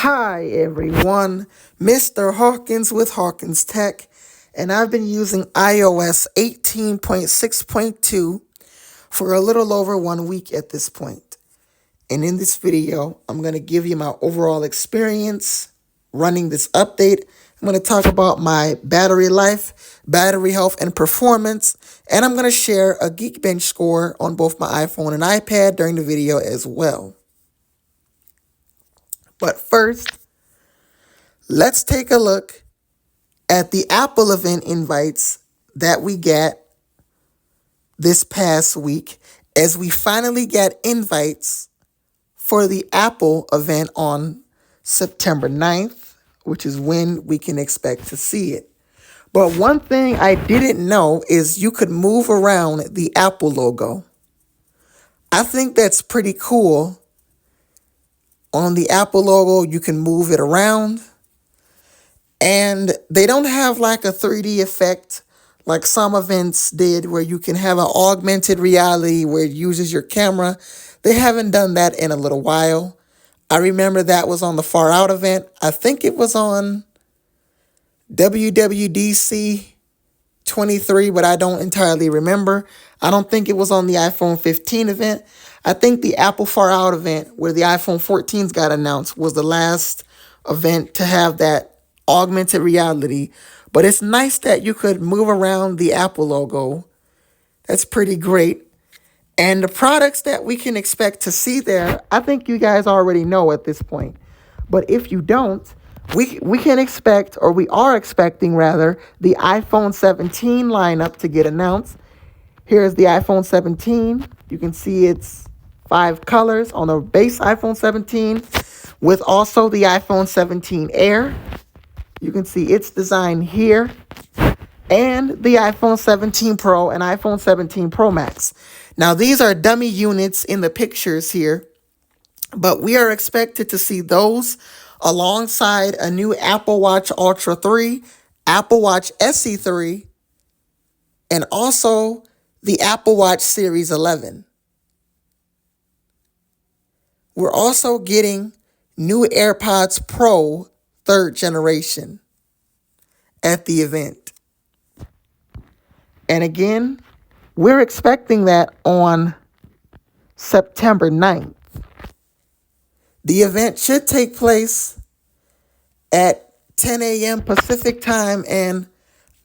Hi everyone, Mr. Hawkins with Hawkins Tech, and I've been using iOS 18.6.2 for a little over 1 week at this point. And in this video, I'm going to give you my overall experience running this update. I'm going to talk about my battery life, battery health, and performance, and I'm going to share a Geekbench score on both my iPhone and iPad during the video as well. But first, let's take a look at the Apple event invites that we got this past week, as we finally got invites for the Apple event on September 9th, which is when we can expect to see it. But one thing I didn't know is you could move around the Apple logo. I think that's pretty cool. On the Apple logo, you can move it around. And they don't have like a 3D effect like some events did where you can have an augmented reality where it uses your camera. They haven't done that in a little while. I remember that was on the Far Out event. I think it was on WWDC 23, but I don't entirely remember. I don't think it was on the iPhone 15 event. I think the Apple Far Out event where the iPhone 14s got announced was the last event to have that augmented reality. But it's nice that you could move around the Apple logo. That's pretty great. And the products that we can expect to see there, I think you guys already know at this point. But if you don't, we can expect, or we are expecting rather, the iPhone 17 lineup to get announced. Here's the iPhone 17. You can see it's 5 colors on the base iPhone 17, with also the iPhone 17 Air. You can see its design here, and the iPhone 17 Pro and iPhone 17 Pro Max. Now, these are dummy units in the pictures here, but we are expected to see those alongside a new Apple Watch Ultra 3, Apple Watch SE 3, and also the Apple Watch Series 11. We're also getting new AirPods Pro 3rd generation at the event. And again, we're expecting that on September 9th. The event should take place at 10 a.m. Pacific time, and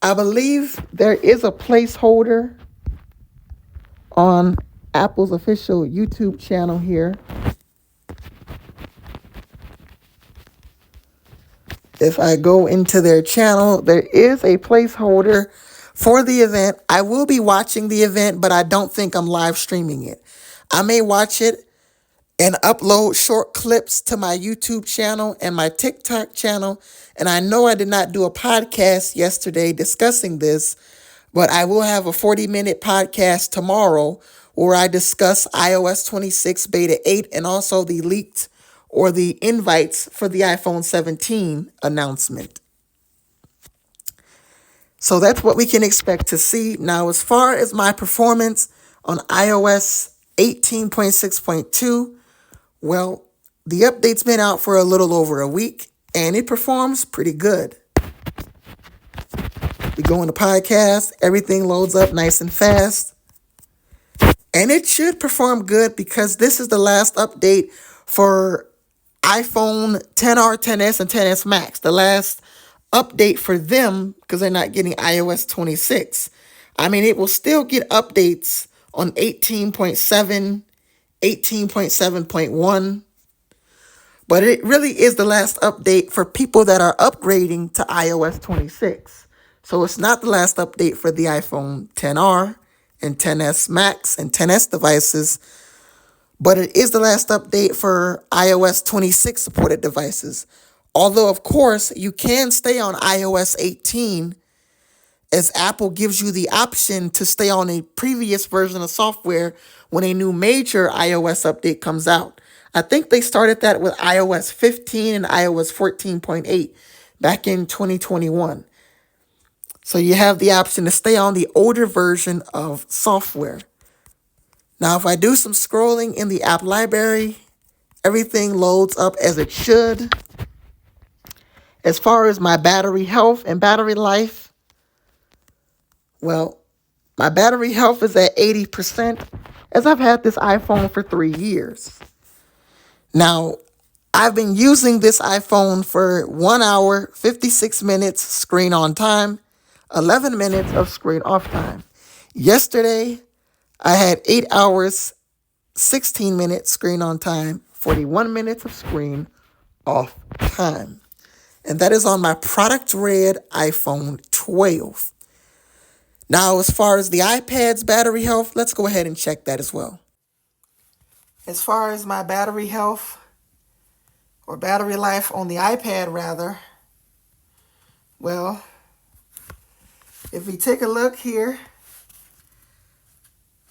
I believe there is a placeholder on Apple's official YouTube channel here. If I go into their channel, there is a placeholder for the event. I will be watching the event, but I don't think I'm live streaming it. I may watch it and upload short clips to my YouTube channel and my TikTok channel. And I know I did not do a podcast yesterday discussing this, but I will have a 40-minute podcast tomorrow where I discuss iOS 26 Beta 8 and also the leaked or the invites for the iPhone 17 announcement. So that's what we can expect to see. Now, as far as my performance on iOS 18.6.2, well, the update's been out for a little over a week, and it performs pretty good. We go into podcast, everything loads up nice and fast. And it should perform good because this is the last update for iPhone XR, XS, and XS Max. The last update for them because they're not getting iOS 26. I mean, it will still get updates on 18.7, 18.7.1. But it really is the last update for people that are upgrading to iOS 26. So it's not the last update for the iPhone XR and XS Max and XS devices, but it is the last update for iOS 26 supported devices. Although, of course, you can stay on iOS 18 as Apple gives you the option to stay on a previous version of software when a new major iOS update comes out. I think they started that with iOS 15 and iOS 14.8 back in 2021. So you have the option to stay on the older version of software. Now, if I do some scrolling in the app library, everything loads up as it should. As far as my battery health and battery life, well, my battery health is at 80%, as I've had this iPhone for 3 years. Now, I've been using this iPhone for 1 hour, 56 minutes screen on time, 11 minutes of screen off time. Yesterday, I had 8 hours, 16 minutes screen on time, 41 minutes of screen off time. And that is on my product red iPhone 12. Now, as far as the iPad's battery health, let's go ahead and check that as well. As far as my battery health, or battery life on the iPad rather, well, if we take a look here,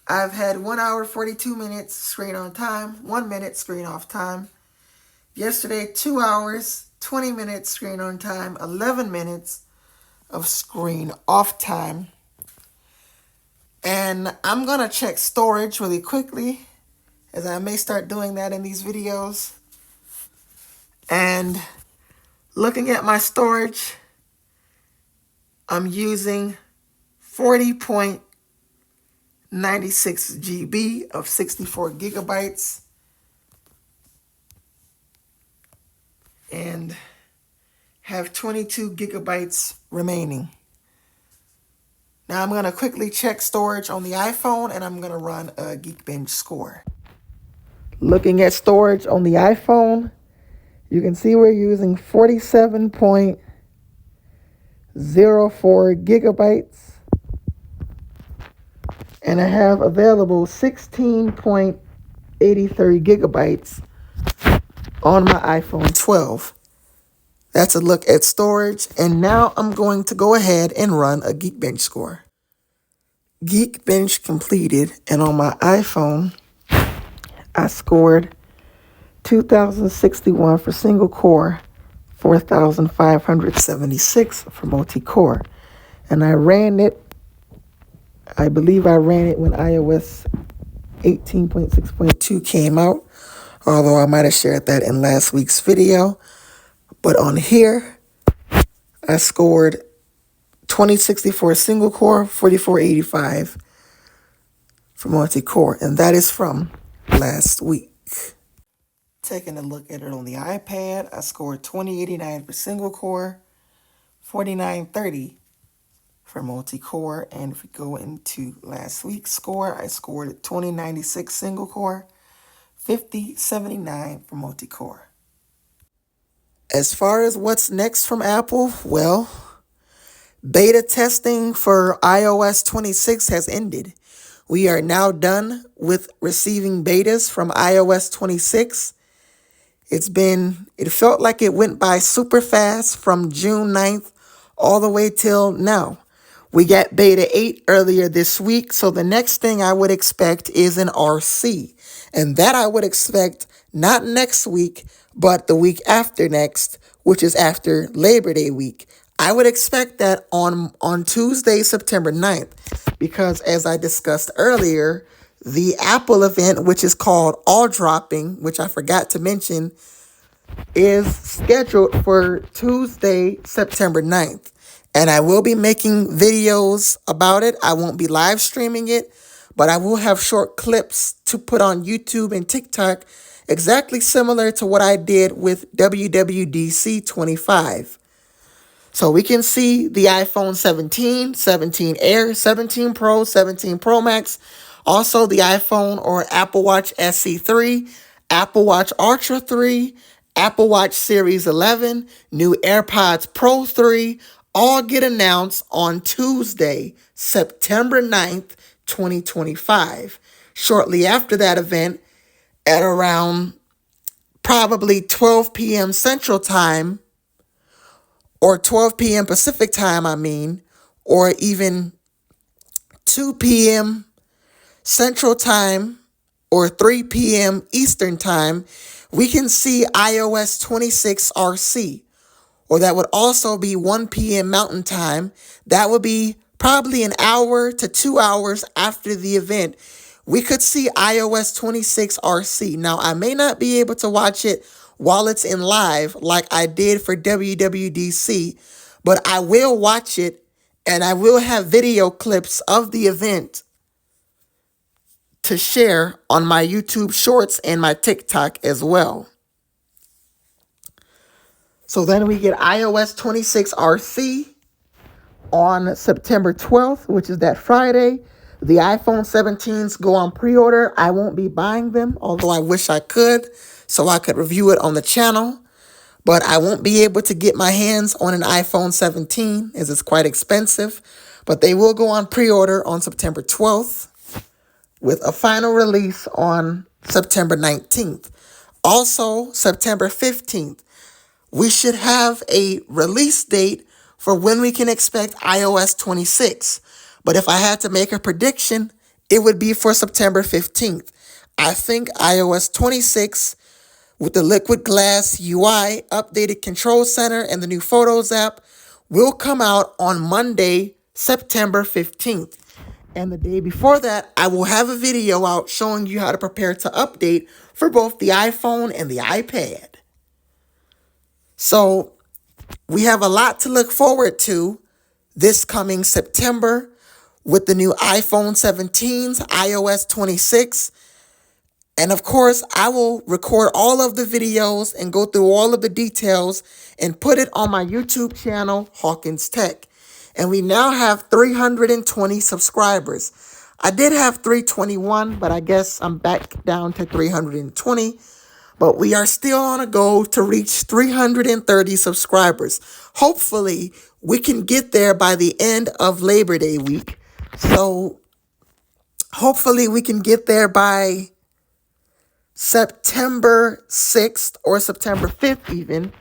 I've had 1 hour, 42 minutes screen on time, 1 minute screen off time. Yesterday, 2 hours, 20 minutes screen on time, 11 minutes of screen off time. And I'm going to check storage really quickly, as I may start doing that in these videos. And looking at my storage, I'm using 40.96 GB of 64 gigabytes. And have 22 gigabytes remaining. Now I'm going to quickly check storage on the iPhone, and I'm going to run a Geekbench score. Looking at storage on the iPhone, you can see we're using 47.04 gigabytes. And I have available 16.83 gigabytes on my iPhone 12. That's a look at storage. And now I'm going to go ahead and run a Geekbench score. Geekbench completed, and on my iPhone, I scored 2,061 for single core, 4,576 for multi-core. And I believe I ran it when iOS 18.6.2 came out, although I might have shared that in last week's video. But on here, I scored 2064 single core, 4485 for multi-core, and that is from last week. Taking a look at it on the iPad, I scored 2089 for single core, 4930 for multi-core, and if we go into last week's score, I scored 2096 single core, 5079 for multi-core. As far as what's next from Apple, well, beta testing for iOS 26 has ended. We are now done with receiving betas from iOS 26. It felt like it went by super fast from June 9th all the way till now. We got beta 8 earlier this week, so the next thing I would expect is an RC. And that I would expect not next week, but the week after next, which is after Labor Day week. I would expect that on Tuesday, September 9th, because as I discussed earlier, the Apple event, which is called All Dropping, which I forgot to mention, is scheduled for Tuesday, September 9th. And I will be making videos about it. I won't be live streaming it, but I will have short clips to put on YouTube and TikTok, exactly similar to what I did with WWDC 25. So we can see the iPhone 17, 17 Air, 17 Pro, 17 Pro Max, also the iPhone or Apple Watch SE 3, Apple Watch Ultra 3, Apple Watch Series 11, new AirPods Pro 3, all get announced on Tuesday, September 9th, 2025. Shortly after that event, at around probably 12 p.m. Central Time, or 12 p.m. Pacific Time, or even 2 p.m. Central Time, or 3 p.m. Eastern Time, we can see iOS 26 RC, or that would also be 1 p.m. Mountain Time. That would be probably an hour to 2 hours after the event. We could see iOS 26 RC. Now, I may not be able to watch it while it's in live like I did for WWDC, but I will watch it and I will have video clips of the event to share on my YouTube Shorts and my TikTok as well. So then we get iOS 26 RC on September 12th, which is that Friday. The iPhone 17s go on pre-order. I won't be buying them, although I wish I could, so I could review it on the channel. But I won't be able to get my hands on an iPhone 17 as it's quite expensive. But they will go on pre-order on September 12th with a final release on September 19th. Also, September 15th, we should have a release date for when we can expect iOS 26. But if I had to make a prediction, it would be for September 15th. I think iOS 26 with the Liquid Glass UI, updated control center, and the new Photos app will come out on Monday, September 15th. And the day before that, I will have a video out showing you how to prepare to update for both the iPhone and the iPad. So we have a lot to look forward to this coming September with the new iPhone 17s, iOS 26. And of course, I will record all of the videos and go through all of the details and put it on my YouTube channel, Hawkins Tech. And we now have 320 subscribers. I did have 321, but I guess I'm back down to 320. But we are still on a goal to reach 330 subscribers. Hopefully, we can get there by the end of Labor Day week. So, hopefully, we can get there by September 6th or September 5th even.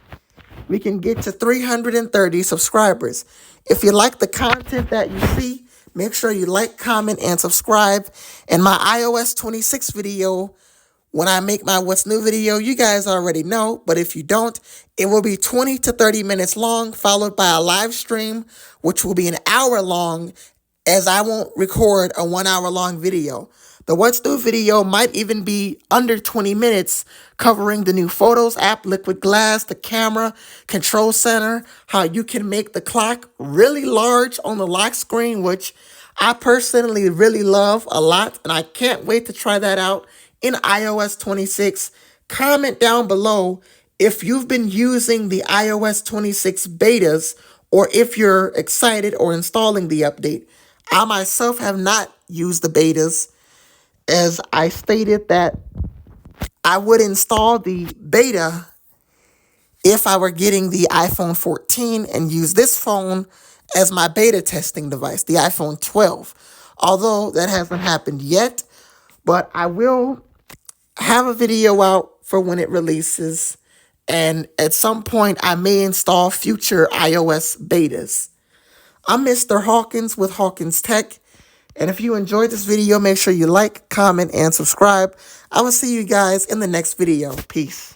We can get to 330 subscribers. If you like the content that you see, make sure you like, comment, and subscribe. And my iOS 26 video, when I make my What's New video, you guys already know. But if you don't, it will be 20 to 30 minutes long, followed by a live stream, which will be an hour long, as I won't record a 1 hour long video. The What's New video might even be under 20 minutes, covering the new Photos app, Liquid Glass, the camera, control center, how you can make the clock really large on the lock screen, which I personally really love a lot, and I can't wait to try that out in iOS 26. Comment down below if you've been using the iOS 26 betas or if you're excited or installing the update. I myself have not used the betas, as I stated that I would install the beta if I were getting the iPhone 14 and use this phone as my beta testing device, the iPhone 12. Although that hasn't happened yet, but I will have a video out for when it releases, and at some point I may install future iOS betas. I'm Mr. Hawkins with Hawkins Tech. And if you enjoyed this video, make sure you like, comment, and subscribe. I will see you guys in the next video. Peace.